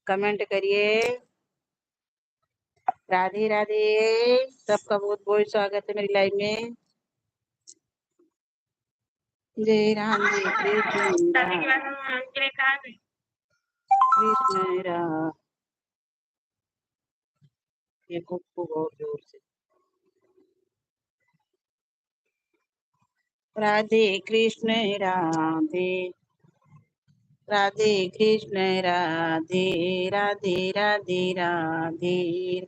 Comment करिए। राधे राधे, सबका बहुत बहुत स्वागत है मेरी लाइव में। जय राम जी कृष्ण राम। ये कुक्कू बहुत जोर से। राधे कृष्ण राधे राधे कृष्ण राधे राधे राधे राधे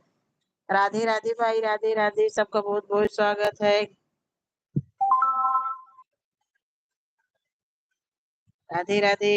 राधे राधे भाई, राधे राधे, सबका बहुत बहुत स्वागत है। राधे राधे।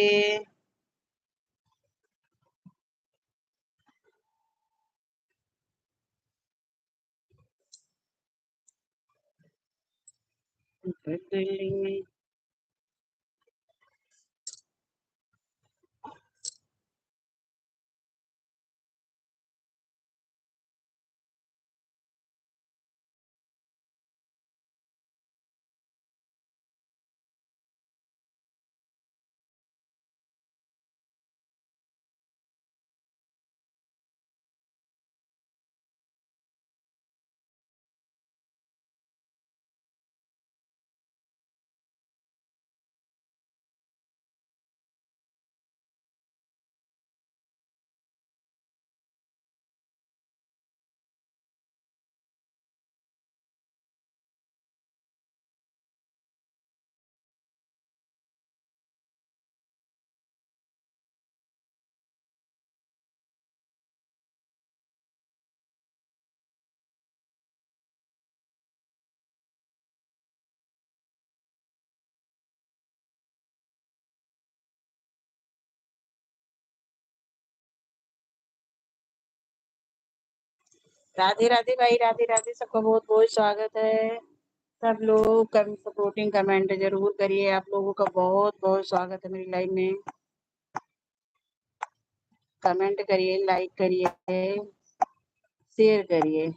राधे राधे भाई, राधे राधे, सबका बहुत बहुत स्वागत है। सब लोग सपोर्टिंग कमेंट जरूर करिए। आप लोगों का बहुत बहुत स्वागत है मेरी लाइव में। कमेंट करिए, लाइक करिए, शेयर करिए।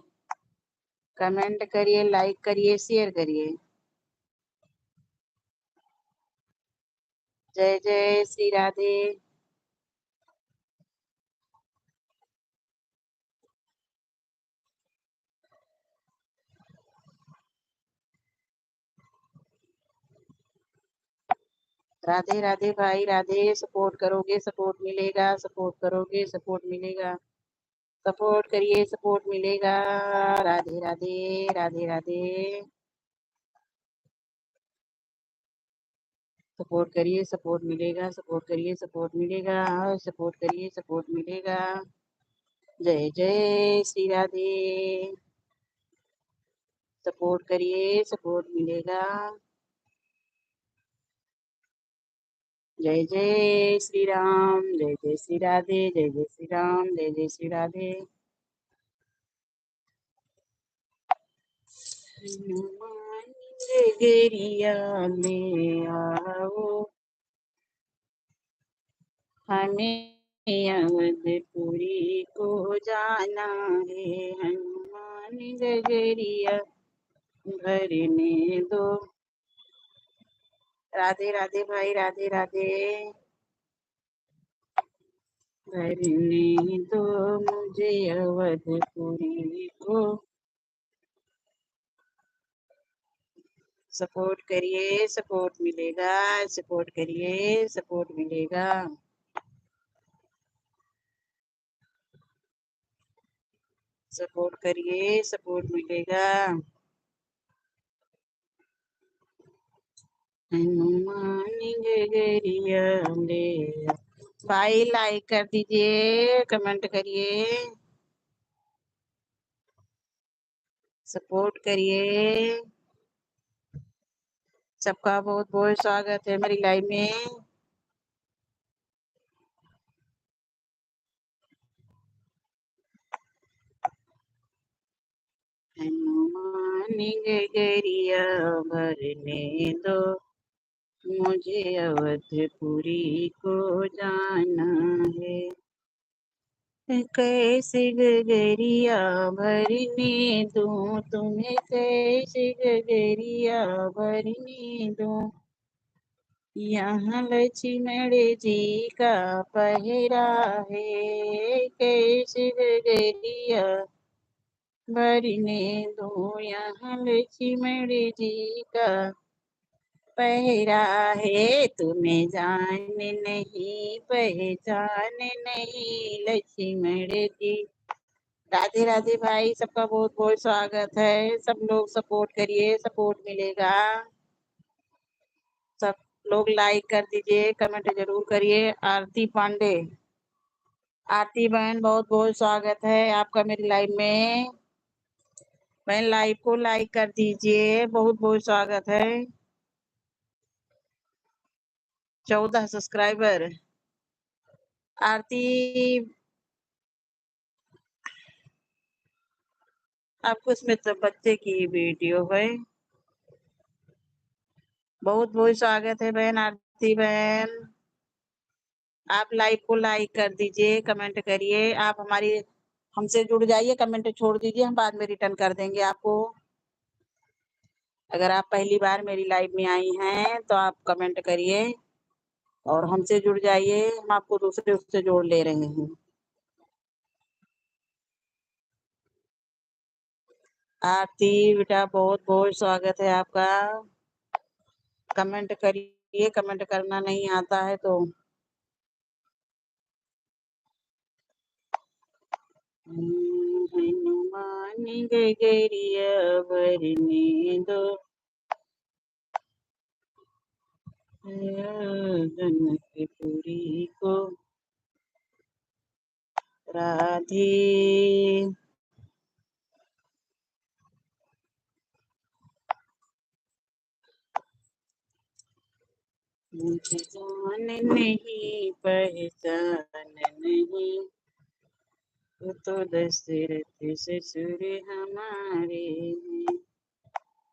कमेंट करिए, लाइक करिए, शेयर करिए। जय जय श्री राधे। राधे राधे भाई, राधे। सपोर्ट करोगे सपोर्ट मिलेगा, सपोर्ट करोगे सपोर्ट मिलेगा। सपोर्ट करिए, सपोर्ट मिलेगा। राधे राधे, राधे राधे। सपोर्ट करिए, सपोर्ट मिलेगा, सपोर्ट करिए, सपोर्ट मिलेगा, सपोर्ट करिए, सपोर्ट मिलेगा। जय जय श्री राधे। सपोर्ट करिए, सपोर्ट मिलेगा। जय जय श्री राम, जय जय श्री राधे, जय जय श्री राम, जय जय श्री राधे। हनुमान डगरिया में आओ, हमें अवधपुरी को जाना है। हनुमान डगरिया भरने दो। राधे राधे भाई, राधे राधे। भरने दो मुझे अवधपुरी को। सपोर्ट करिए, सपोर्ट मिलेगा, सपोर्ट करिए, सपोर्ट मिलेगा। सपोर्ट करिए, सपोर्ट मिलेगा। हनुमान डगरिया ले। भाई लाइक कर दीजिए, कमेंट करिए, सपोर्ट करिए। सबका बहुत बहुत स्वागत है मेरी लाइव में। हनुमान डगरिया भरने दो मुझे अवधपुरी को जाना है। कैसे गगरिया भरने दूं तुम्हें, कैसे गगरिया भरने दूं। यहाँ लक्ष्मण जी का पहरा है, कैसे गगरिया भरने दो। यहाँ लक्ष्मण जी का पहरा है, तुम्हें जान नहीं पहचान नहीं लक्ष्मण जी। राधे राधे भाई, सबका बहुत बहुत स्वागत है। सब लोग सपोर्ट करिए, सपोर्ट मिलेगा। सब लोग लाइक कर दीजिए, कमेंट जरूर करिए। आरती पांडे, आरती बहन बहुत बहुत स्वागत है आपका मेरी लाइव में। बहन लाइव को लाइक कर दीजिए, बहुत बहुत स्वागत है। 14 सब्सक्राइबर। आरती, आपको इसमें तो बच्चे की वीडियो है। बहुत बहुत स्वागत है बहन आरती बहन। आप लाइव को लाइक कर दीजिए, कमेंट करिए। आप हमारी हमसे जुड़ जाइए, कमेंट छोड़ दीजिए, हम बाद में रिटर्न कर देंगे आपको। अगर आप पहली बार मेरी लाइव में आई हैं तो आप कमेंट करिए और हमसे जुड़ जाइए, हम आपको दूसरे उससे जोड़ ले रहे हैं। आरती बेटा, बहुत बहुत स्वागत है आपका। कमेंट करिए, कमेंट करना नहीं आता है तो हनुमान गगरिया भरने दो, जनकपुरी को राधे। मुझे जान नहीं पहचान नहीं, वो तो दशरथ ससुर हमारे हैं।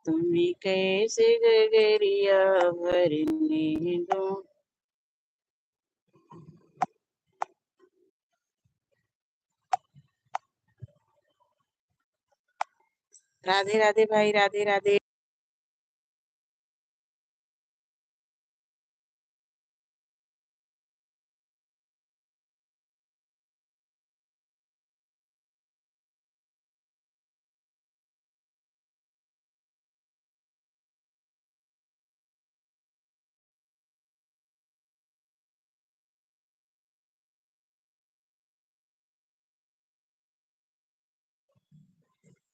तुम्हें कैसे गगरिया भरने दो। राधे राधे भाई, राधे राधे।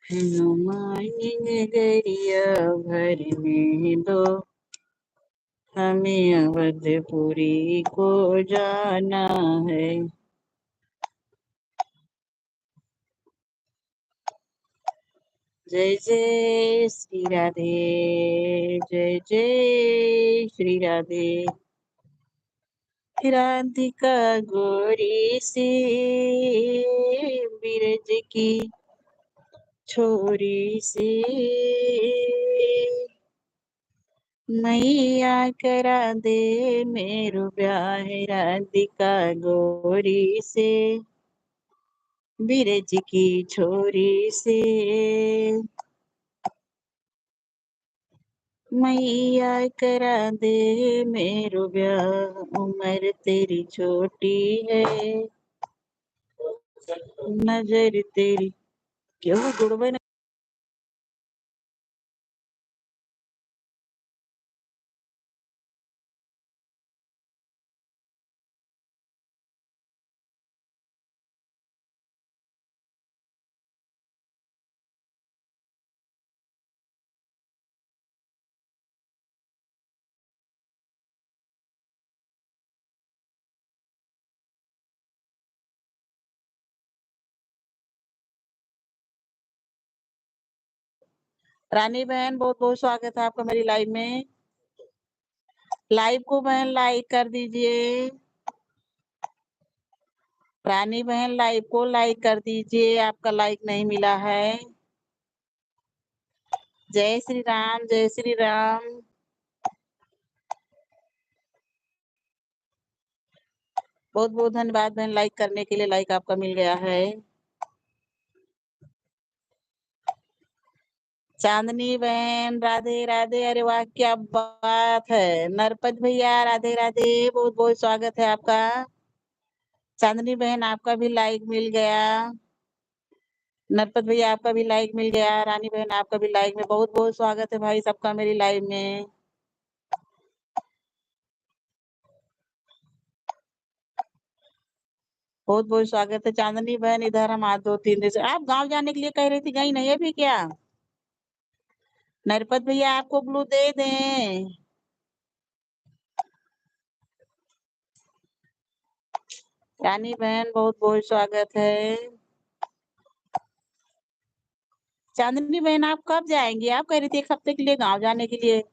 हनुमान गगरिया भरने दो, हमें अवधपुरी को जाना है। जय जय श्री राधे, जय जय श्री राधे। राधिका गोरी से बिरज की छोरी से, मैया करा दे मेरो ब्याह राधिका गोरी से, बिरज की छोरी से। मैया करा दे मेरो ब्याह, उम्र तेरी छोटी है, नजर तेरी क्यों गुड़बे। रानी बहन, बहुत बहुत स्वागत है आपका मेरी लाइव में। लाइव को बहन लाइक कर दीजिए। रानी बहन लाइव को लाइक कर दीजिए, आपका लाइक नहीं मिला है। जय श्री राम, जय श्री राम। बहुत बहुत धन्यवाद बहन लाइक करने के लिए, लाइक आपका मिल गया है। चांदनी बहन राधे राधे। अरे वाह क्या बात है। नरपत भैया राधे राधे, बहुत बहुत स्वागत है आपका। चांदनी बहन आपका भी लाइक मिल गया। नरपत भैया आपका भी लाइक मिल गया। रानी बहन आपका भी लाइक में, बहुत बहुत स्वागत है भाई सबका मेरी लाइव में। बहुत बहुत स्वागत है चांदनी बहन। इधर हम आज 2-3 दिन से, आप गांव जाने के लिए कह रही थी, गई नहीं अभी क्या? नरपत भैया आपको ब्लू दे दें? रानी बहन बहुत बहुत स्वागत है। चांदनी बहन आप कब जाएंगी? आप कह रही थी 1 हफ्ते के लिए गांव जाने के लिए।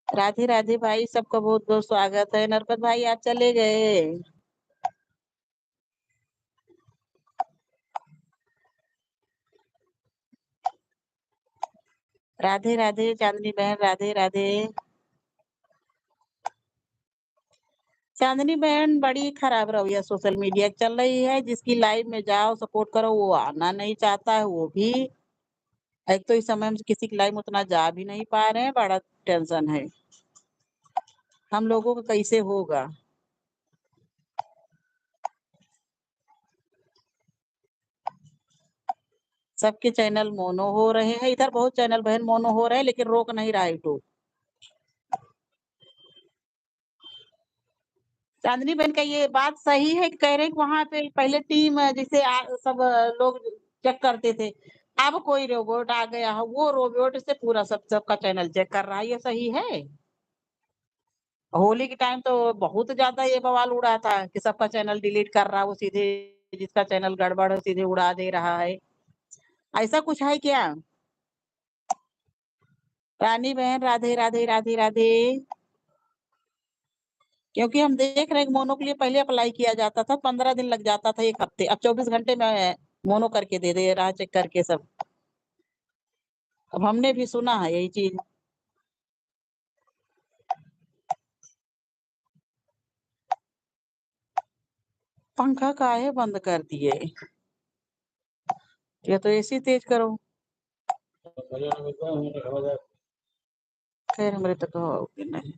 राधे राधे भाई, सबका बहुत बहुत स्वागत है। नरपत भाई आप चले गए? राधे राधे चांदनी बहन, राधे राधे। चांदनी बहन बड़ी खराब रवैया सोशल मीडिया चल रही है। जिसकी लाइव में जाओ सपोर्ट करो, वो आना नहीं चाहता है। वो भी एक तो इस समय हम किसी की लाइव में उतना जा भी नहीं पा रहे हैं, बड़ा टेंशन है। हम लोगों को कैसे होगा? सबके चैनल मोनो हो रहे हैं। इधर बहुत चैनल बहन मोनो हो रहे हैं, लेकिन रोक नहीं रहा यूट्यूब। चांदनी बहन का ये बात सही है कि कह रहे हैं कि वहां पे पहले टीम जैसे सब लोग चेक करते थे। अब कोई रोबोट आ गया है, वो रोबोट से पूरा सबका चैनल चेक कर रहा है। ये सही है? होली के टाइम तो बहुत ज्यादा ये बवाल उड़ा था कि सबका चैनल डिलीट कर रहा है, वो सीधे जिसका चैनल गड़बड़ है सीधे उड़ा दे रहा है। ऐसा कुछ है क्या? रानी बहन राधे राधे राधे राधे। क्योंकि हम देख रहे हैं कि मोनो के लिए पहले अप्लाई किया जाता था, 15 दिन लग जाता था, 1 हफ्ते। अब 24 घंटे में मोनो करके दे रहा है, चेक करके सब। अब हमने भी सुना है यही चीज। पंखा काहे बंद कर दिए? या तो एसी तेज करो। खैर हमरे तक होगी नहीं।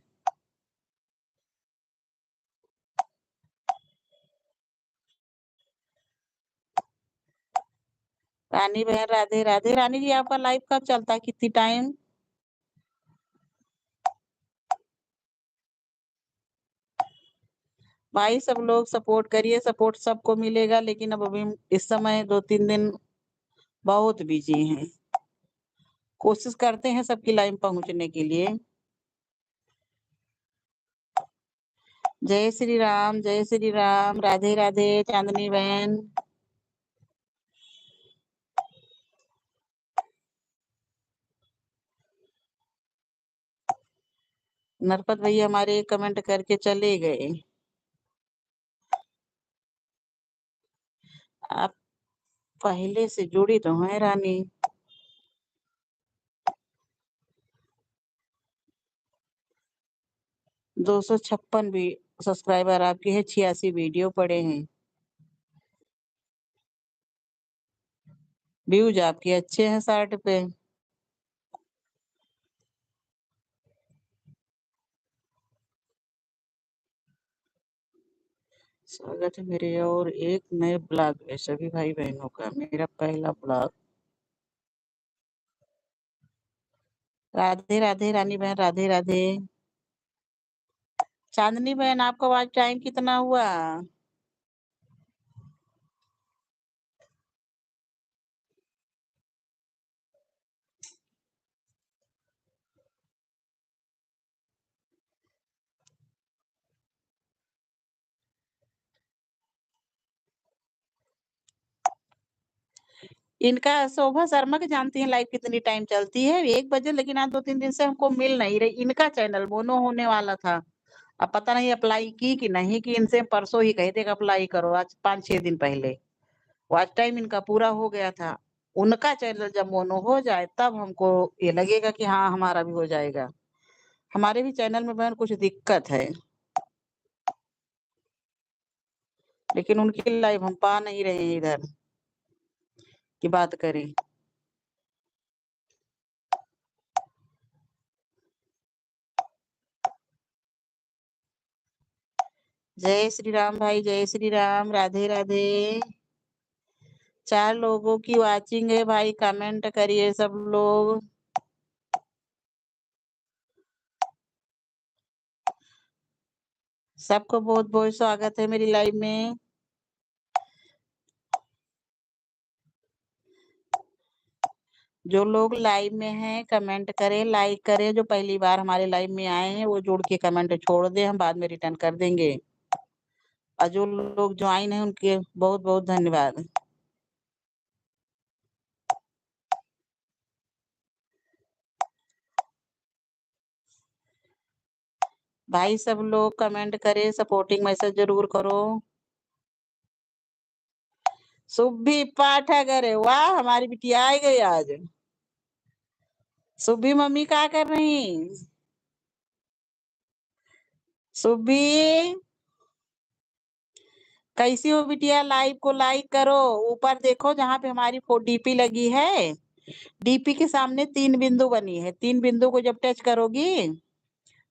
रानी बहन राधे राधे। रानी जी आपका लाइव कब चलता है, कितनी टाइम? भाई सब लोग सपोर्ट करिए, सपोर्ट सबको मिलेगा, लेकिन अब अभी इस समय 2-3 दिन बहुत बिजी हैं। कोशिश करते हैं सबकी लाइन पहुंचने के लिए। जय श्री राम, राधे राधे चांदनी बहन। नरपत भैया हमारे कमेंट करके चले गए। आप पहले से जुड़ी तो हैं रानी। 256 भी सब्सक्राइबर आपके हैं, 86 वीडियो पड़े हैं। व्यूज आपके अच्छे हैं 60 पे। स्वागत है मेरे और एक नए ब्लॉग में सभी भाई बहनों का। मेरा पहला ब्लॉग। राधे राधे रानी बहन, राधे राधे। चांदनी बहन आपका वॉच टाइम कितना हुआ? इनका शोभा शर्मा के जानती हैं लाइव कितनी टाइम चलती है? 1 बजे, लेकिन आज 2-3 दिन से हमको मिल नहीं रही। इनका चैनल मोनो होने वाला था। अब पता नहीं अप्लाई की कि नहीं की। इनसे परसों ही कहे थे कि अप्लाई करो, आज 5-6 दिन पहले। वॉच टाइम इनका पूरा हो गया था। उनका चैनल जब मोनो हो जाए तब हमको ये लगेगा कि हाँ हमारा भी हो जाएगा। हमारे भी चैनल में बहन कुछ दिक्कत है। लेकिन उनकी लाइव हम पा नहीं रहे हैं इधर की बात करें। जय श्री राम भाई, जय श्री राम, राधे राधे। 4 लोगों की वाचिंग है भाई, कमेंट करिए सब लोग। सबको बहुत बहुत स्वागत है मेरी लाइव में। जो लोग लाइव में हैं कमेंट करें, लाइक करें। जो पहली बार हमारे लाइव में आए हैं वो जुड़ के कमेंट छोड़ दें, हम बाद में रिटर्न कर देंगे। और जो लोग ज्वाइन हैं उनके बहुत बहुत धन्यवाद। भाई सब लोग कमेंट करें, सपोर्टिंग मैसेज जरूर करो। सुभी पाठक, अरे वाह हमारी बिटिया आ गई आज। सुभी मम्मी क्या कर रही? सुभी कैसी हो बिटिया? लाइव को लाइक करो। ऊपर देखो जहाँ पे हमारी डीपी लगी है, डीपी के सामने 3 बिंदु बनी है। 3 बिंदु को जब टच करोगी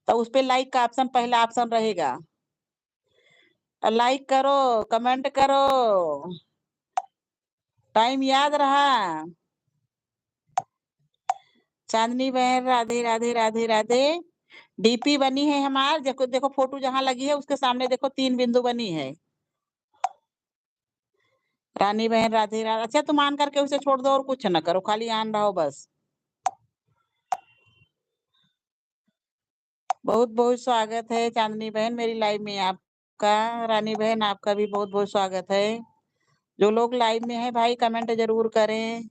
तो उस पे लाइक का ऑप्शन पहला ऑप्शन रहेगा। लाइक करो, कमेंट करो। टाइम याद रहा? चांदनी बहन राधे राधे राधे राधे। डीपी बनी है हमार, देखो देखो फोटो जहाँ लगी है उसके सामने देखो 3 बिंदु बनी है। रानी बहन राधे राधे। अच्छा तुम ऑन करके उसे छोड़ दो और कुछ न करो, खाली ऑन रहो बस। बहुत बहुत स्वागत है चांदनी बहन मेरी लाइव में आपका। रानी बहन आपका भी बहुत बहुत स्वागत है। जो लोग लाइव में है भाई कमेंट जरूर करें।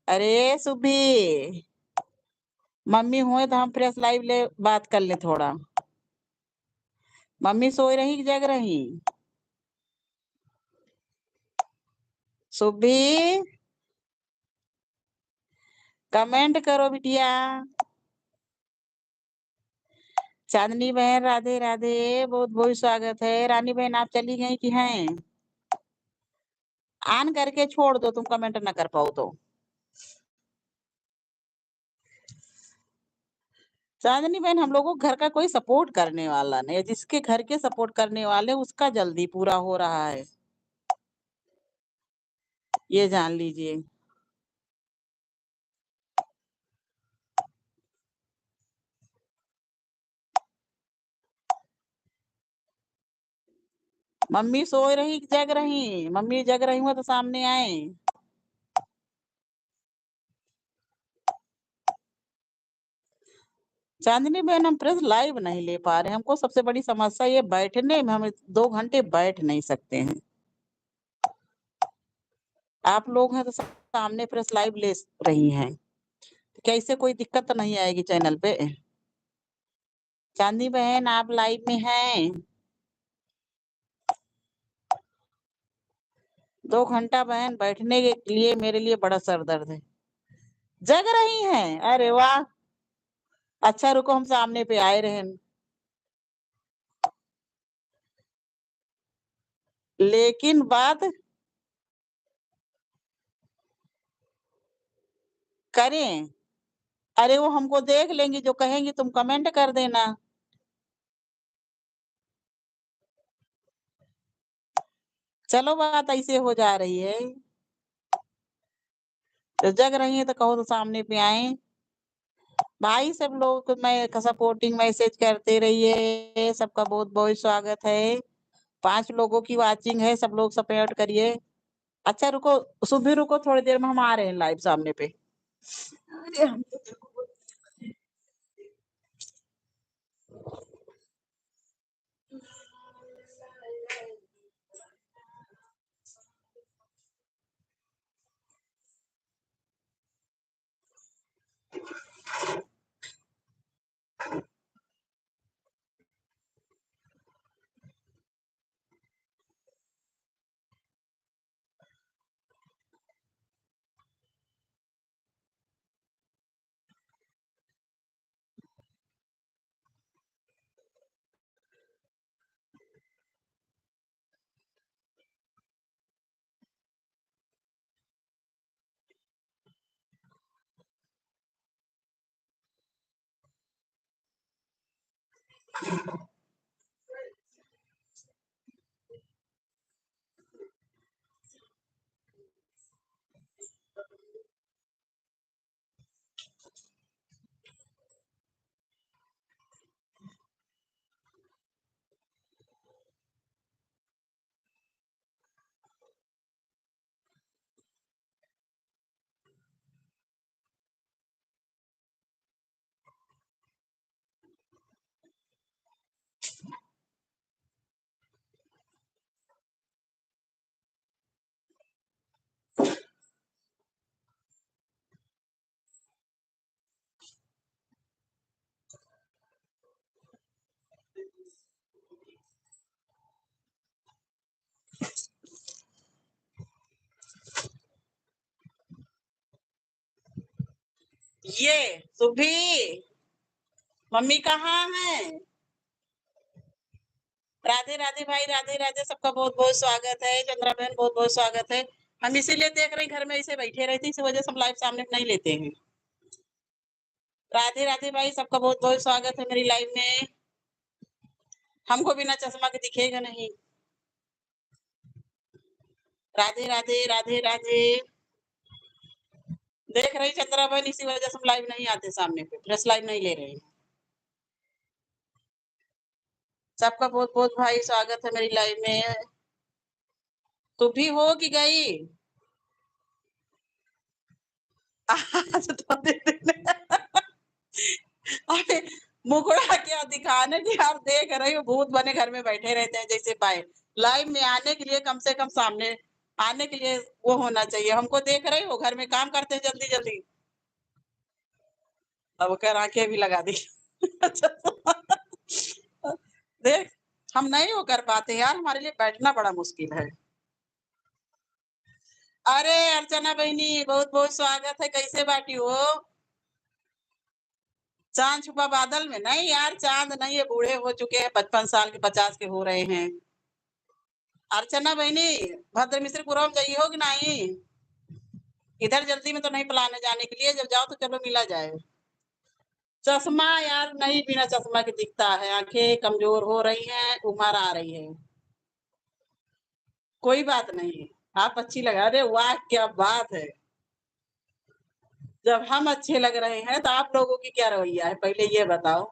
अरे सुभी मम्मी हुए तो हम प्रेस लाइव ले बात कर ले थोड़ा। मम्मी सोई रही कि जग रही? सुभी कमेंट करो बिटिया। चांदनी बहन राधे राधे, बहुत बहुत स्वागत है। रानी बहन आप चली गई कि हैं? ऑन करके छोड़ दो, तुम कमेंट ना कर पाओ तो। चांदनी बहन हम लोगों को घर का कोई सपोर्ट करने वाला नहीं है। जिसके घर के सपोर्ट करने वाले उसका जल्दी पूरा हो रहा है, ये जान लीजिए। मम्मी सोई रही कि जग रही? मम्मी जग रही हो तो सामने आए। चांदनी बहन हम प्रेस लाइव नहीं ले पा रहे। हमको सबसे बड़ी समस्या ये बैठने में, हम 2 घंटे बैठ नहीं सकते हैं। आप लोग हैं तो सामने प्रेस लाइव ले रही हैं, क्या इससे कोई दिक्कत तो नहीं आएगी चैनल पे? चांदनी बहन आप लाइव में हैं? 2 घंटा बहन बैठने के लिए मेरे लिए बड़ा सर दर्द है। जग रही हैं? अरे वाह। अच्छा रुको हम सामने पे आए रहे। लेकिन बात करें। अरे वो हमको देख लेंगी, जो कहेंगी तुम कमेंट कर देना। चलो बात ऐसे हो जा रही है। तो जग रही है तो कहो तो सामने पे आए। भाई सब लोग को मैं सपोर्टिंग मैसेज करते रहिए। सबका बहुत बहुत स्वागत है। 5 लोगों की वाचिंग है, सब लोग सपोर्ट करिए। अच्छा रुको, सुबह रुको, थोड़ी देर में हम आ रहे हैं लाइव सामने पे। अरे हम ये सुभी, मम्मी कहाँ है? राधे राधे भाई, राधे राधे, सबका बहुत बहुत स्वागत है। चंद्रा बहन बहुत बहुत स्वागत है। हम इसीलिए देख रहे घर में ऐसे बैठे रहते, इसी वजह से हम लाइव सामने नहीं लेते हैं। राधे राधे भाई, सबका बहुत बहुत स्वागत है मेरी लाइव में। हमको बिना चश्मा के दिखेगा नहीं। राधे राधे, राधे राधे। देख रही चंद्रा बहन, इसी वजह से हम लाइव नहीं आते सामने पे, प्रेस लाइव नहीं ले रहे। सबका बहुत बहुत भाई स्वागत है मेरी लाइव में। तू भी हो कि गई? आज तो अरे मुखड़ा क्या दिखाने की, आप देख रही हो भूत बने घर में बैठे रहते हैं जैसे पाए। लाइव में आने के लिए कम से कम सामने आने के लिए वो होना चाहिए। हमको देख रही हो घर में काम करते हैं जल्दी जल्दी। अब कर आंखें भी लगा दी। देख, हम नहीं वो कर पाते यार, हमारे लिए बैठना बड़ा मुश्किल है। अरे अर्चना बहनी, बहुत बहुत स्वागत है। कैसे बाटी हो? चांद छुपा बादल में? नहीं यार, चांद नहीं है, बूढ़े हो चुके हैं, 55 साल के 50 के हो रहे हैं। अर्चना बहनी, भद्र मिश्रपुरम जाइए हो कि नहीं? इधर जल्दी में तो नहीं प्लान है जाने के लिए, जब जाओ तो चलो मिला जाए। चश्मा यार नहीं, बिना चश्मा के दिखता है, आंखें कमजोर हो रही हैं, उम्र आ रही है। कोई बात नहीं, आप अच्छी लगा रहे। वाह क्या बात है। जब हम अच्छे लग रहे हैं तो आप लोगों की क्या रवैया है, पहले ये बताओ।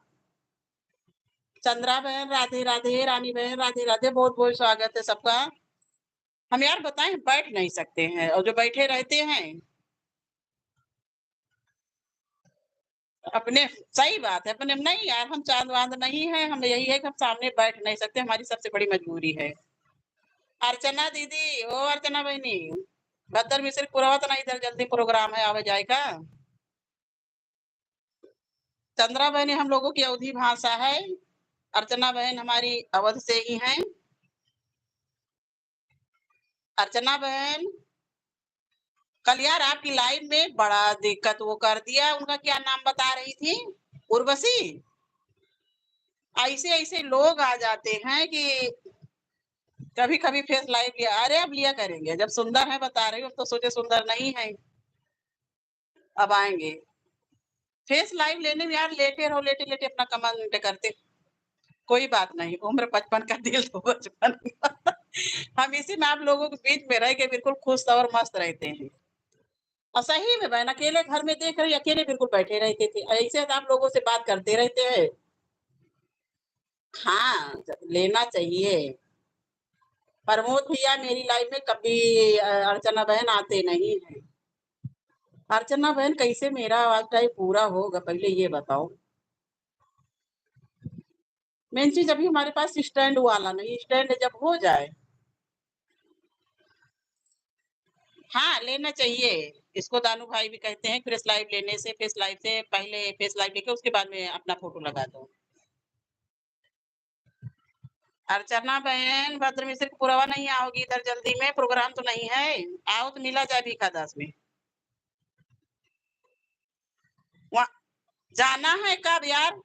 चंद्रा बहन राधे राधे, रानी बहन राधे राधे, बहुत बहुत स्वागत है सबका। हम यार बताएं, बैठ नहीं सकते हैं, और जो बैठे रहते हैं अपने, सही बात है, अपने नहीं यार, हम चांद वांद नहीं है, हम यही है कि हम सामने बैठ नहीं सकते, हमारी सबसे बड़ी मजबूरी है। अर्चना दीदी, ओ अर्चना बहनी, भद्र मिश्र पुरवा तो नहीं, इधर जल्दी प्रोग्राम है, आवे जाएगा। चंद्रा बहनी हम लोगों की अवधी भाषा है, अर्चना बहन हमारी अवध से ही हैं। अर्चना बहन, कल यार आपकी लाइव में बड़ा दिक्कत वो कर दिया, उनका क्या नाम बता रही थी? उर्वशी। ऐसे ऐसे लोग आ जाते हैं कि कभी कभी फेस लाइव लिया, अरे अब लिया करेंगे, जब सुंदर है बता रही हूँ, तो सोचे सुंदर नहीं है। अब आएंगे फेस लाइव लेने में यार, लेटे रहो, लेटे लेटे अपना कमेंट करते। कोई बात नहीं, उम्र 55 का, दिल तो 55 का। हम इसी में आप लोगों के बीच में रह के बिल्कुल खुश और मस्त रहते हैं। और सही में बहन, अकेले घर में देख रही, अकेले बिल्कुल बैठे रहते थे, ऐसे तो आप लोगों से बात करते रहते हैं। हाँ, लेना चाहिए। प्रमोद भैया मेरी लाइफ में कभी अर्चना बहन आते नहीं है। अर्चना बहन कैसे मेरा आवाज टाइप पूरा होगा, पहले ये बताओ। मेन चीज अभी हमारे पास स्टैंड वाला नहीं, स्टैंड जब हो जाए। हाँ, लेना चाहिए। इसको दानू भाई भी कहते हैं, फेस लाइव लेने से, फेस लाइव से पहले फेस लाइव लेके उसके बाद में अपना फोटो लगा दो। अर्चना बहन, भद्र मिश्र पुरवा नहीं आओगी इधर जल्दी में, प्रोग्राम तो नहीं है। आओ तो मिला जाए भीखा दास में। वहाँ जाना है कब यार?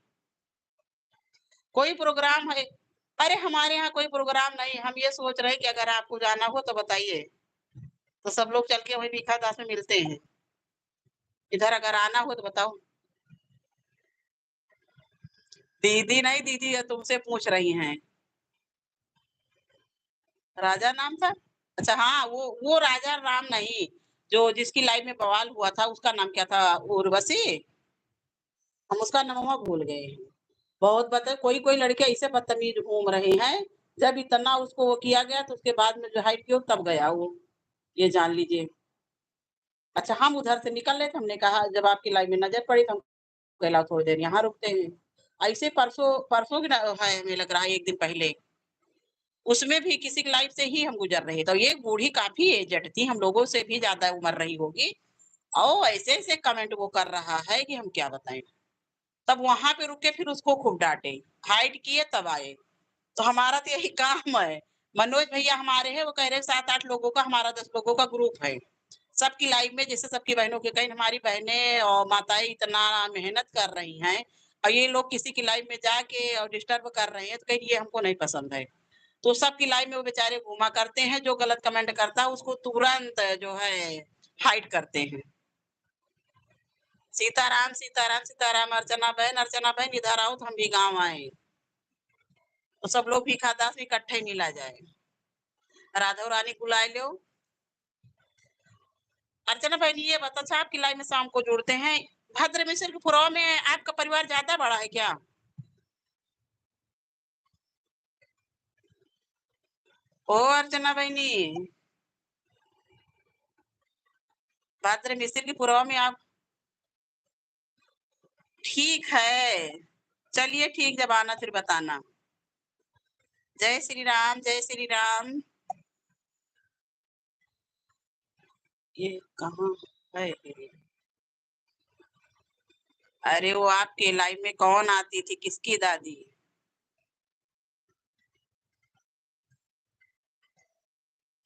कोई प्रोग्राम है? अरे हमारे यहाँ कोई प्रोग्राम नहीं, हम ये सोच रहे हैं कि अगर आपको जाना हो तो बताइए, तो सब लोग चल के वही भीखा दास में मिलते हैं। इधर अगर आना हो तो बताओ। दीदी नहीं, दीदी तुमसे पूछ रही हैं। राजा नाम था? अच्छा हाँ, वो राजा राम नहीं, जो जिसकी लाइफ में बवाल हुआ था उसका नाम क्या था? उर्वशी? हम उसका नाम भूल गए हैं। बहुत बता कोई-कोई लड़के ऐसे बदतमीज घूम रहे हैं, जब इतना उसको वो किया गया तो उसके बाद में जो हाइट की तब गया वो, ये जान लीजिए। अच्छा हम उधर से निकल रहे थे, हमने कहा जब आपकी लाइफ में नज़र पड़ी तो हम कहला थोड़ी देर यहाँ रुकते हैं। ऐसे परसों परसों की है हमें लग रहा है 1 दिन पहले, उसमें भी किसी की लाइफ से ही हम गुज़र रहे थे। तो ये बूढ़ी काफ़ी एजेड थी, हम लोगों से भी ज़्यादा उम्र रही होगी और ऐसे-ऐसे कमेंट वो कर रहा है कि हम क्या बताएँ। तब वहाँ पे रुके फिर उसको खूब डाँटे, हाइड किए तब आए। तो हमारा तो यही काम है। मनोज भैया हमारे हैं, वो कह रहे हैं 7-8 लोगों का हमारा 10 लोगों का ग्रुप है। सबकी लाइफ में जैसे सबकी बहनों के कहीं हमारी बहनें और माताएँ इतना मेहनत कर रही हैं और ये लोग किसी की लाइफ में जाके और डिस्टर्ब कर रहे हैं, तो कहीं ये हमको नहीं पसंद है। तो सबकी लाइफ में वो बेचारे घूमा करते हैं, जो गलत कमेंट करता है उसको तुरंत जो है हाइड करते हैं। सीताराम, सीताराम, सीताराम, अर्चना बहन इधर आओ तो हम भी गाँव आए। तो सब लोग भीखा दास इकट्ठे मिला जाए। राघव रानी को बुलाए लो। अर्चना बहन ये बता अच्छा आपकी लाइफ में शाम को जुड़ते हैं। भद्र मिश्र के फुरवा में आपका परिवार ज़्यादा बड़ा है क्या? ओ अर्चना बहनी, भद्र मिश्र की फुरवा में आप ठीक है। चलिए ठीक जब आना फिर बताना। जय श्री राम, जय श्री राम। ये कहाँ है? अरे वो आपके लाइफ में कौन आती थी? किसकी दादी?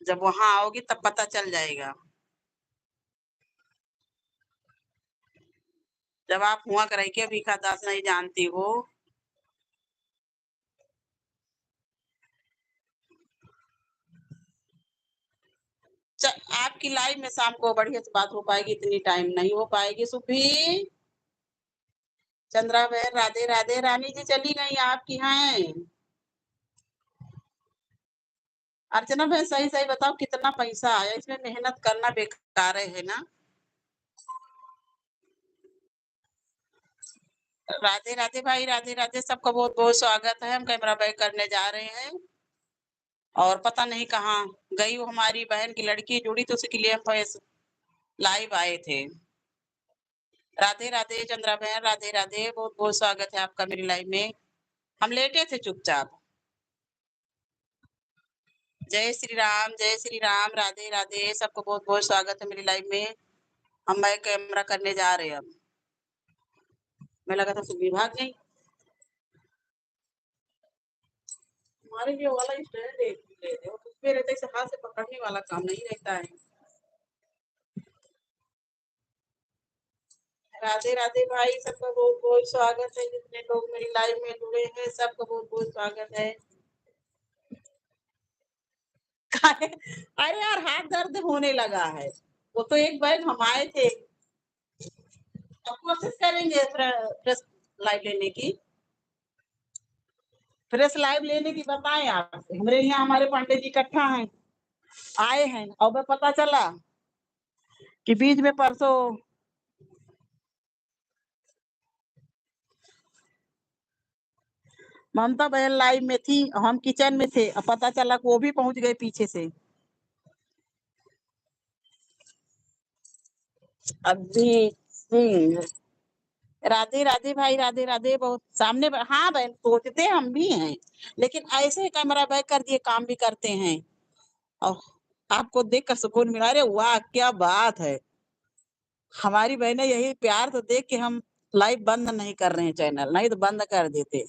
जब वहाँ आओगी तब पता चल जाएगा। जब आप हुआ करे के भीखा दास नहीं जानती हो। आपकी लाइफ में शाम को बढ़िया से बात हो पाएगी, इतनी टाइम नहीं हो पाएगी। सुखी, चंद्रा बहन राधे राधे। रानी जी चली गई आपकी हैं? अर्चना बहन सही सही बताओ कितना पैसा आया? इसमें मेहनत करना बेकार है ना? राधे राधे भाई, राधे राधे। सबका बहुत बहुत स्वागत है। हम कैमरा बैक करने जा रहे हैं और पता नहीं कहाँ गई वो हमारी बहन की लड़की जुड़ी तो उसके लिए हम लाइव आए थे। राधे राधे चंद्रा बहन, राधे राधे। बहुत बहुत स्वागत है आपका मेरी लाइव में। हम लेटे थे चुपचाप। जय श्री राम, राधे राधे। सबको बहुत बहुत स्वागत है मेरी लाइव में। हम बैक कैमरा करने जा रहे हैं अब। मैं लगा था सुबह भाग गई। हमारे ये वाला स्टैंड एक ही ले दे, उसपे रहता है, हाथ से पकड़ने वाला काम नहीं रहता है। राधे राधे भाई, सबका बहुत बहुत स्वागत है। जितने लोग मेरी लाइव में जुड़े हैं सबका बहुत बहुत स्वागत है। अरे यार हाथ दर्द होने लगा है। वो तो एक बार हम आए थे, अब कोशिश करेंगे फ्रेश लाइव लेने की। फ्रेश लाइव लेने की बताएं आप। हमारे यहाँ हमारे पांडे जी इकट्ठा हैं, आए हैं और मैं पता चला कि बीच में परसों ममता बहन लाइव में थी, हम किचन में थे, अब पता चला कि वो भी पहुंच गए पीछे से। अभी सिंह, राधे राधे भाई, राधे राधे। बहुत सामने हाँ बहन, सोचते हम भी हैं लेकिन ऐसे कैमरा बैक कर दिए काम भी करते हैं और आपको देख कर सुकून मिला। अरे वाह क्या बात है। हमारी बहनें यही प्यार तो देख के हम लाइव बंद नहीं कर रहे हैं, चैनल नहीं तो बंद कर देते।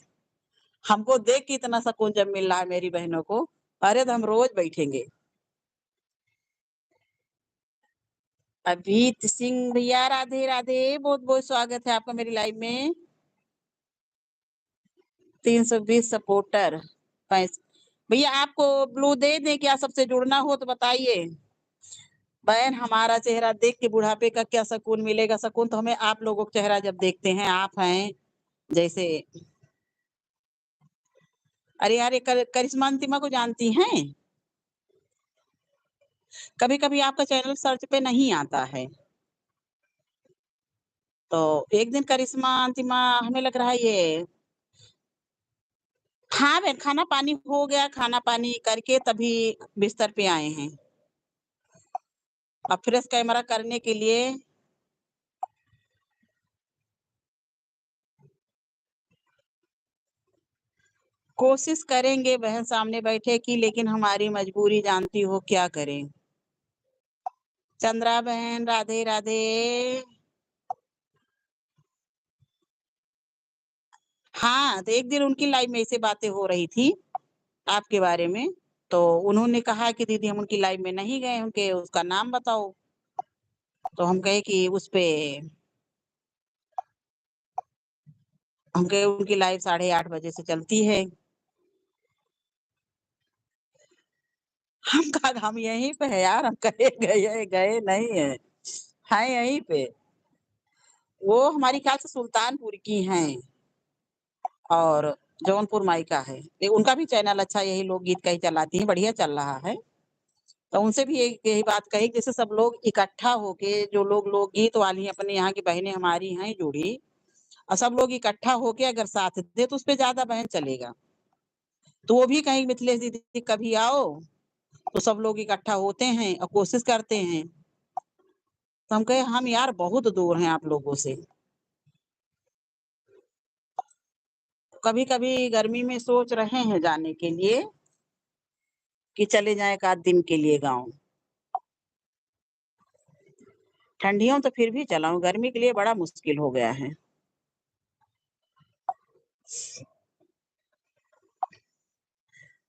हमको देख के इतना सुकून जब मिल रहा है मेरी बहनों को, अरे तो हम रोज बैठेंगे। अभित सिंह भैया, राधे राधे। बहुत बहुत स्वागत है आपका मेरी लाइव में। 320 सपोर्टर। भैया आपको ब्लू दे दें क्या? सबसे जुड़ना हो तो बताइए। बहन हमारा चेहरा देख के बुढ़ापे का क्या सुकून मिलेगा? सुकून तो हमें आप लोगों का चेहरा जब देखते हैं, आप हैं जैसे अरे यार, ये करिश्मा अंतिमा को जानती हैं? कभी-कभी आपका चैनल सर्च पे नहीं आता है। तो एक दिन करिश्मा अंतिमा हमें लग रहा है ये हाँ बहन, खाना-पानी हो गया, खाना-पानी करके तभी बिस्तर पे आए हैं। अब फ्रेश कैमरा करने के लिए कोशिश करेंगे बहन सामने बैठे की, लेकिन हमारी मजबूरी जानती हो क्या करें। चंद्रा बहन राधे राधे। हाँ, तो एक दिन उनकी लाइव में ऐसे बातें हो रही थी आपके बारे में, तो उन्होंने कहा कि दीदी हम उनकी लाइव में नहीं गए, उनके उसका नाम बताओ। तो हम कहे कि उसपे हम कहे उनकी लाइव 8:30 बजे से चलती है। हम कहा हम यहीं पे है यार, हम कहे गए गए नहीं है, हैं यहीं पे। वो हमारी ख्याल से सुल्तानपुर की हैं और जौनपुर मायका है। उनका भी चैनल अच्छा यही लोकगीत का ही चलाती हैं, बढ़िया चल रहा है। तो उनसे भी यही बात कही, जैसे सब लोग इकट्ठा होके जो लोग लोकगीत वाली हैं, अपने यहाँ की बहनें हमारी हैं जुड़ी, और सब लोग इकट्ठा होके अगर साथ दे तो उसपे ज़्यादा बहन चलेगा। तो वो भी कहीं मिथिलेश दीदी कभी आओ, तो सब लोग इकट्ठा होते हैं और कोशिश करते हैं। तो हम कहे हम यार बहुत दूर हैं आप लोगों से। कभी-कभी गर्मी में सोच रहे हैं जाने के लिए कि चले जाएँ एक आध दिन के लिए गाँव। ठंडियों तो फिर भी चला हूँ, गर्मी के लिए बड़ा मुश्किल हो गया है।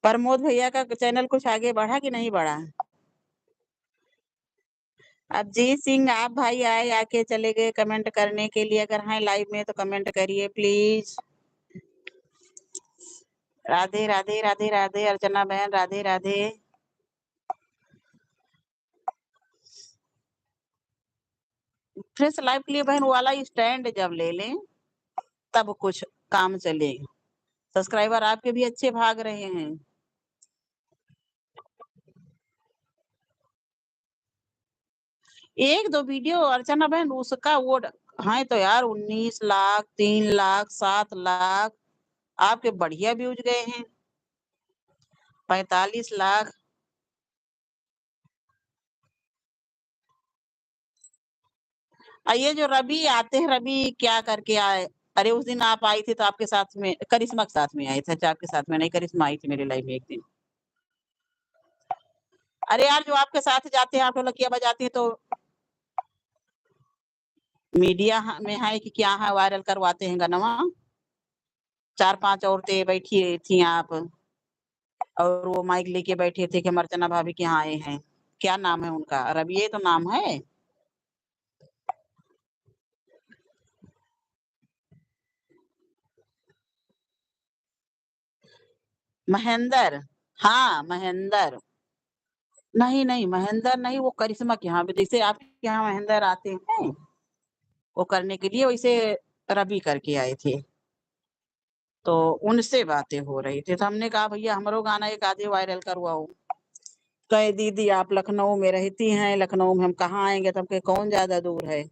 प्रमोद भैया का चैनल कुछ आगे बढ़ा कि नहीं बढ़ा? अभिजीत सिंह आप भाई आए, आके चले गए कमेंट करने के लिए, अगर हैं लाइव में तो कमेंट करिए प्लीज। राधे राधे राधे राधे अर्चना बहन राधे राधे। फ्रेश लाइव के लिए बहन वाला स्टैंड जब ले लें तब कुछ काम चले। सब्सक्राइबर आपके भी अच्छे भाग रहे हैं। एक दो वीडियो अर्चना बहन उसका वो हाँ तो यार 19 लाख 3 लाख 7 लाख आपके बढ़िया व्यूज गए हैं। 45 लाख। ये जो रवि आते हैं, रवि क्या करके आए? अरे उस दिन आप आई थी तो आपके साथ में करिश्मा के साथ में आए थे, अच्छा आपके साथ में नहीं, करिश्मा आई थी मेरे लाइफ में एक दिन। अरे यार जो आपके साथ जाते हैं, आप ढोलकिया बजाती है तो मीडिया में है कि क्या है, वायरल करवाते हैं गनवा। 4-5 औरतें बैठी थी आप और वो माइक लेके बैठे थे कि हम अर्चना भाभी के यहाँ आए हैं। क्या नाम है उनका? रवि तो नाम है। महेंद्र। हाँ महेंद्र। नहीं नहीं महेंद्र नहीं, वो करिश्मा के यहाँ जैसे आपके यहाँ महेंद्र आते हैं वो करने के लिए, वैसे रवि करके आए थे। तो उनसे बातें हो रही थी, तो हमने कहा भैया हमारो गाना एक आधे वायरल करवाओ। कहे दीदी आप लखनऊ में रहती हैं, लखनऊ में हम कहाँ आएंगे? तो हम कहे कौन ज्यादा दूर है।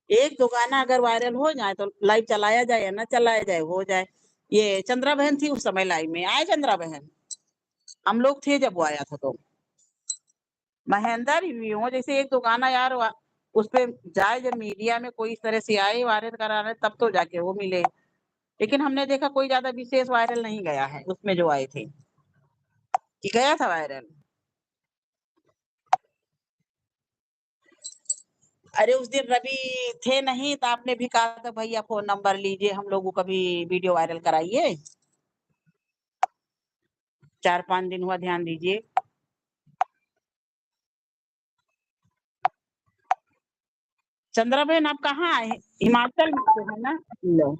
एक दो गाना अगर वायरल हो जाए तो लाइव चलाया जाए या ना चलाया जाए, हो जाए। ये चंद्रा बहन थी उस समय लाइव में, आए चंद्रा बहन? हम लोग थे जब वो आया था तो। महेंद्र ही हो, जैसे एक दो गाना यार उस पे जाए, जब मीडिया में कोई इस तरह से आए वायरल करा रहे तब तो जाके वो मिले। लेकिन हमने देखा कोई ज्यादा विशेष वायरल नहीं गया है उसमें जो आए थे। कि गया था वायरल? अरे उस दिन रवि थे नहीं तो आपने भी कहा था भैया फोन नंबर लीजिए, हम लोगों का भी वीडियो वायरल कराइए। 4-5 दिन हुआ, ध्यान दीजिए। चंद्रा बहन आप कहाँ आए? हिमाचल में से है ना? लो।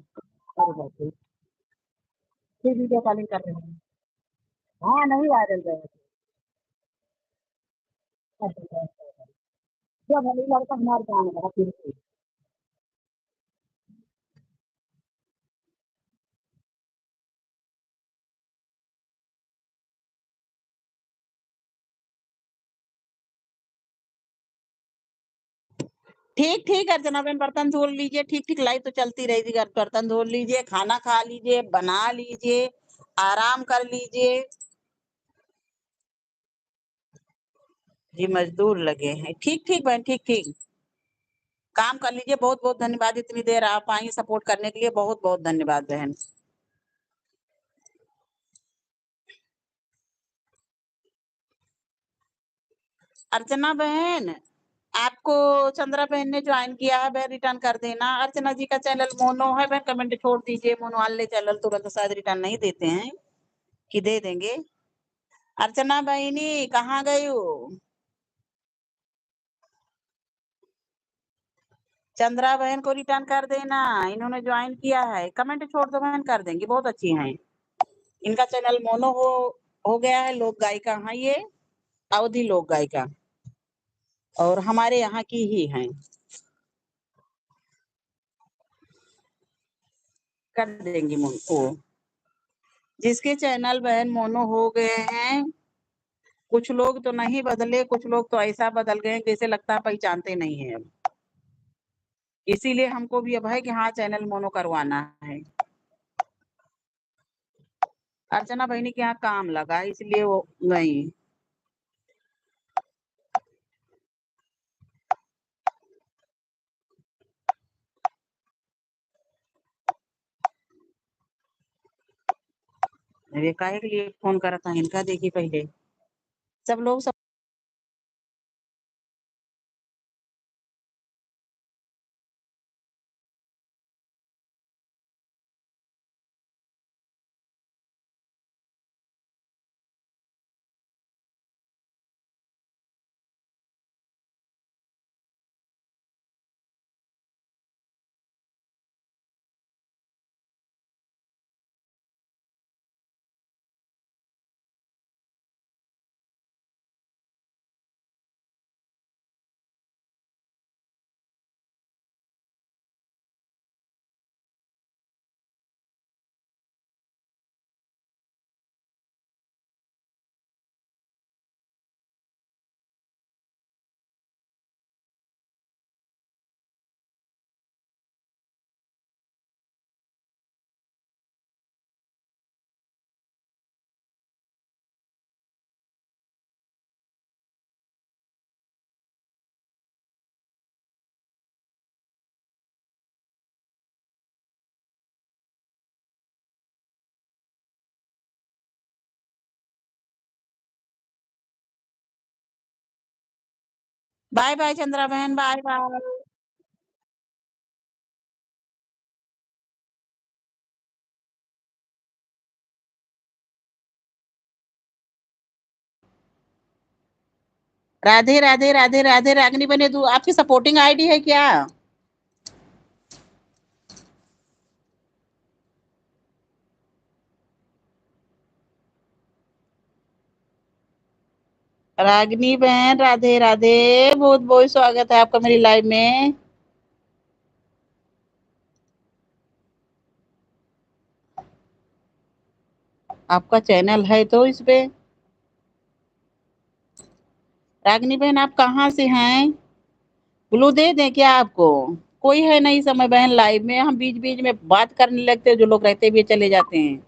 अरे बाप रे, फिर वीडियो कॉलिंग कर रहे हैं। हाँ नहीं वायरल गए थे। अच्छा, अच्छा, अच्छा। जब हमें लड़का हमारे गाँव में रहा फिर से। ठीक ठीक अर्चना बहन, बर्तन धो लीजिए। ठीक ठीक, लाइव तो चलती रहेगी। बर्तन धो लीजिए, खाना खा लीजिए, बना लीजिए, आराम कर लीजिए। जी मजदूर लगे हैं। ठीक ठीक बहन, ठीक ठीक, काम कर लीजिए। बहुत बहुत धन्यवाद, इतनी देर आप आई सपोर्ट करने के लिए। बहुत बहुत धन्यवाद बहन। अर्चना बहन, आपको चंद्रा बहन ने ज्वाइन किया है बहन, रिटर्न कर देना। अर्चना जी का चैनल मोनो है बहन, कमेंट छोड़ दीजिए। मोनो वाले चैनल तुरंत शायद रिटर्न नहीं देते हैं, कि दे देंगे। अर्चना बहनी कहाँ गई हो? चंद्रा बहन को रिटर्न कर देना, इन्होंने ज्वाइन किया है। कमेंट छोड़ दो बहन, कर देंगे। बहुत अच्छी हैं। इनका चैनल मोनो हो गया है। लोक गायिका हैं ये, अवधि लोक गायिका, और हमारे यहाँ की ही हैं। कर देंगी मोनो। जिसके चैनल बहन मोनो हो गए हैं, कुछ लोग तो नहीं बदले, कुछ लोग तो ऐसा बदल गए जैसे लगता है पहचानते नहीं है अब। इसीलिए हमको भी अब है कि हाँ चैनल मोनो करवाना है। अर्चना बहनी के यहाँ काम लगा, इसलिए वो गई। अरे काहे के लिए फोन करा था इनका, देखी पहले सब लोग सब। बाय बाय चंद्रा बहन, बाय बाय। राधे राधे राधे राधे। रागनी बने तू, आपकी सपोर्टिंग आईडी है क्या? रागनी बहन राधे राधे, बहुत बहुत स्वागत है आपका मेरी लाइव में। आपका चैनल है तो इस पे। रागनी बहन आप कहाँ से हैं? ग्लू दे दें क्या आपको? कोई है नहीं समय बहन लाइव में, हम बीच बीच में बात करने लगते हैं, जो लोग रहते भी चले जाते हैं।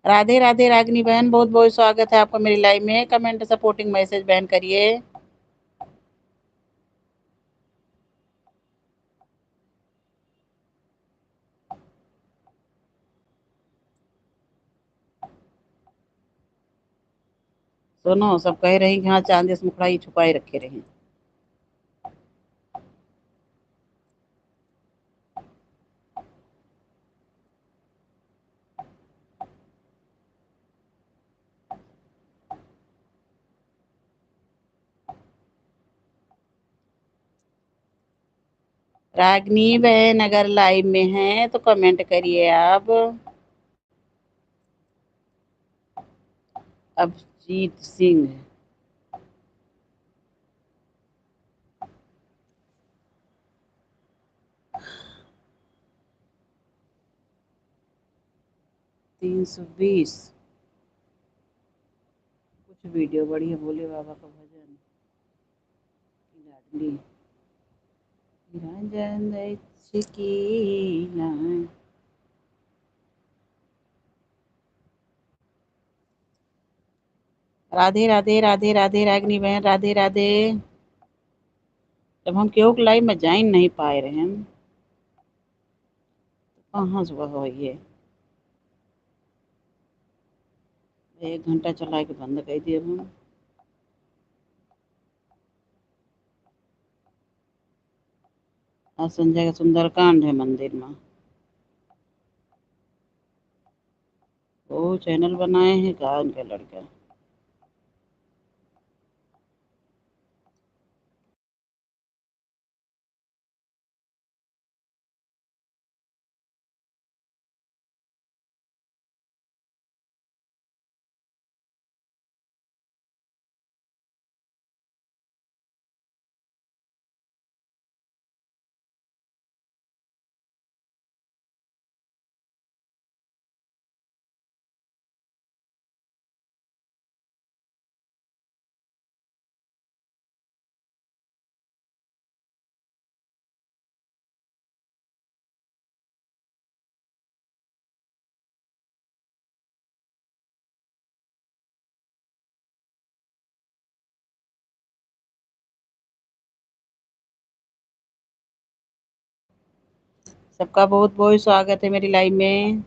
राधे राधे रागनी बहन, बहुत बहुत स्वागत है आपका मेरी लाइव में। कमेंट सपोर्टिंग मैसेज बहन करिए। सुनो, सब कह रहे हैं कि हाँ चांद इस मुखड़ा छुपाए रखे रहे। रागनी बहन अगर लाइव में हैं तो कमेंट करिए आप। अभिजीत सिंह, 320। कुछ वीडियो बढ़िया, भोले बाबा का भजन। लाडली निरंजन की लान। राधे राधे राधे राधे रागिनी बहन, राधे राधे। जब हम क्यों लाइव में जा ही नहीं पाए रहे हैं, कहाँ से वह ये 1 घंटा चला के बंद कर दिए हम। आज संजय का सुंदरकांड है मंदिर में। वो चैनल बनाए हैं कहा उनके लड़का। सबका बहुत बहुत स्वागत है मेरी लाइव में।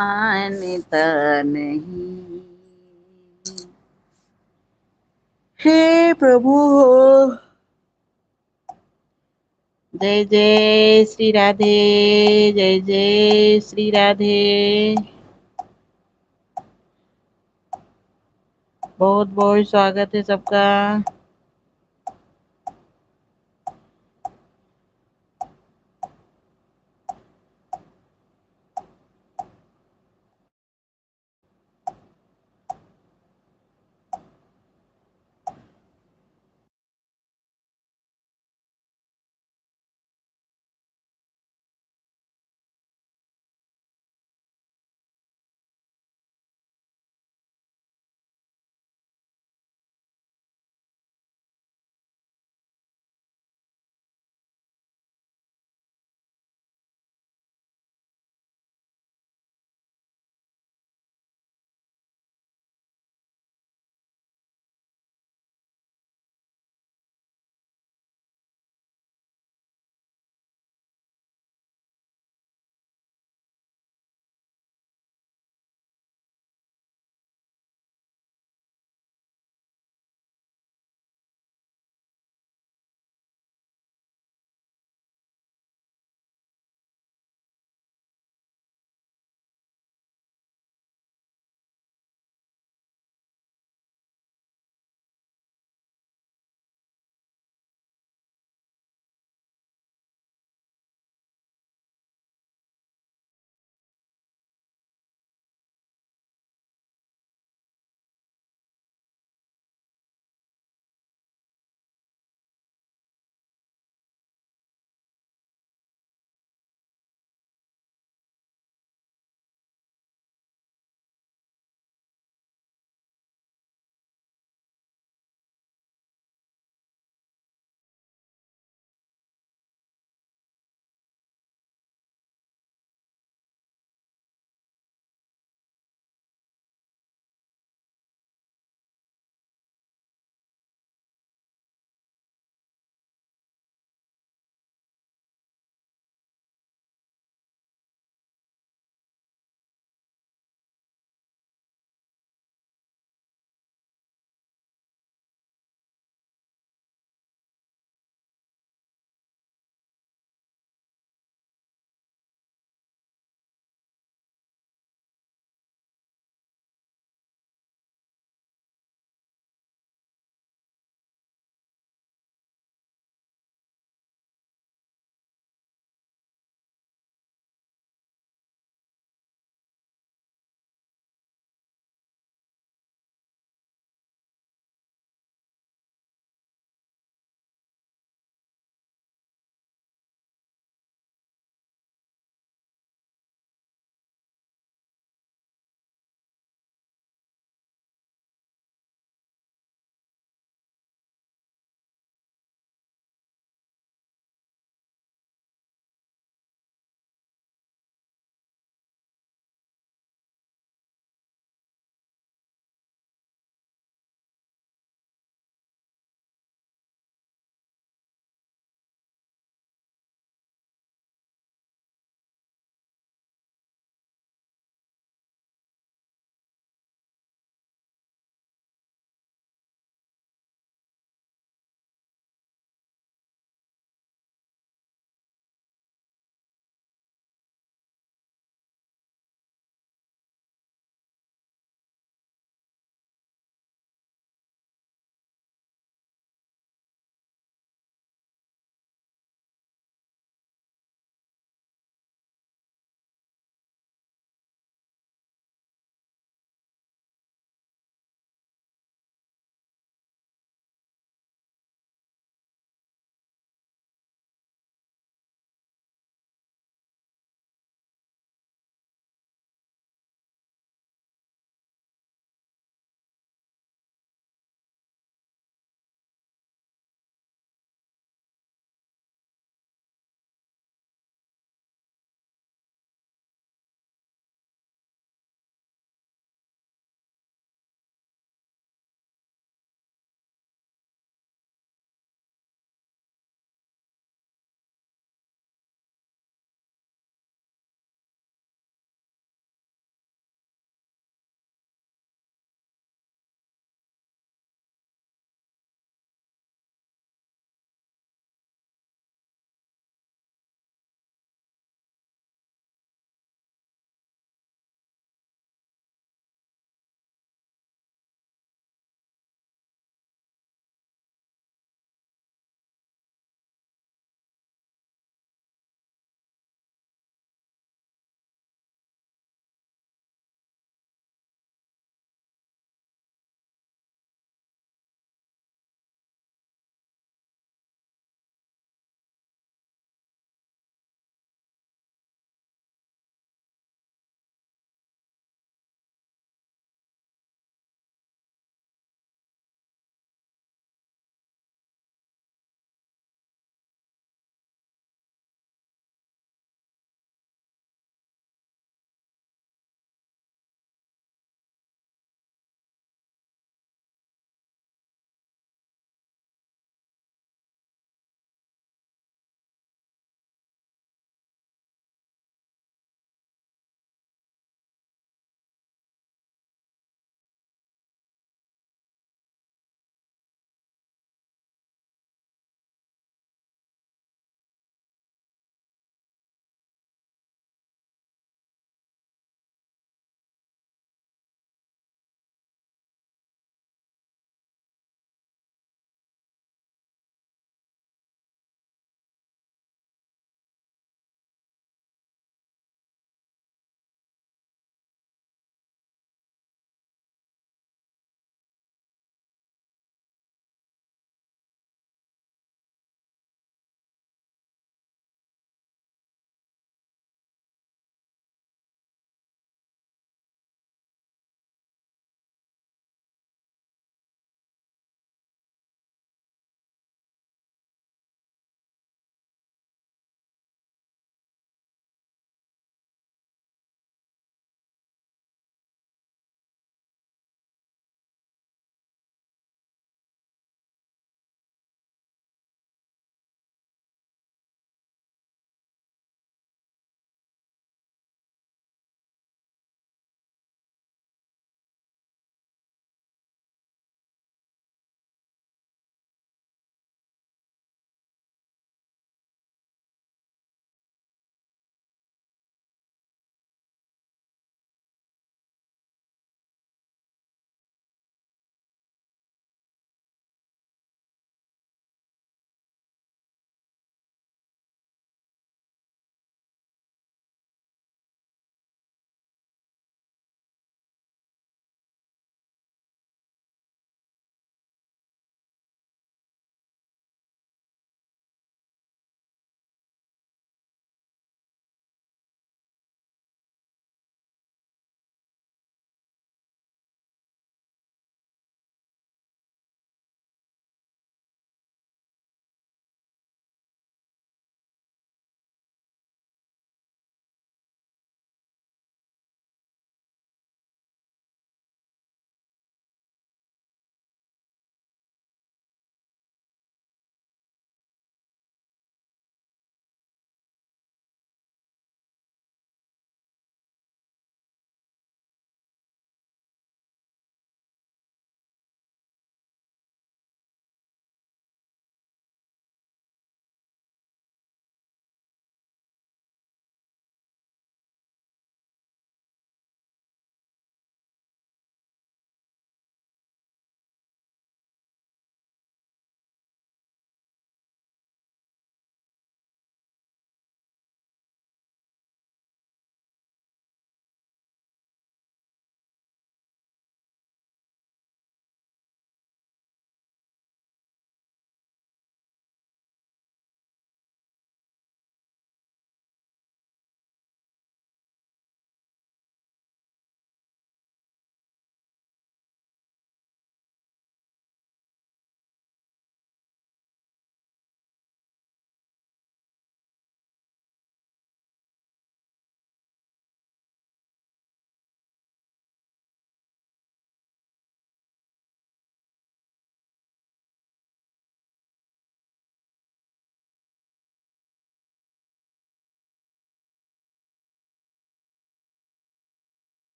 मानता नहीं। हे प्रभु हो, जय जय श्री राधे, जय जय श्री राधे। बहुत बहुत स्वागत है सबका।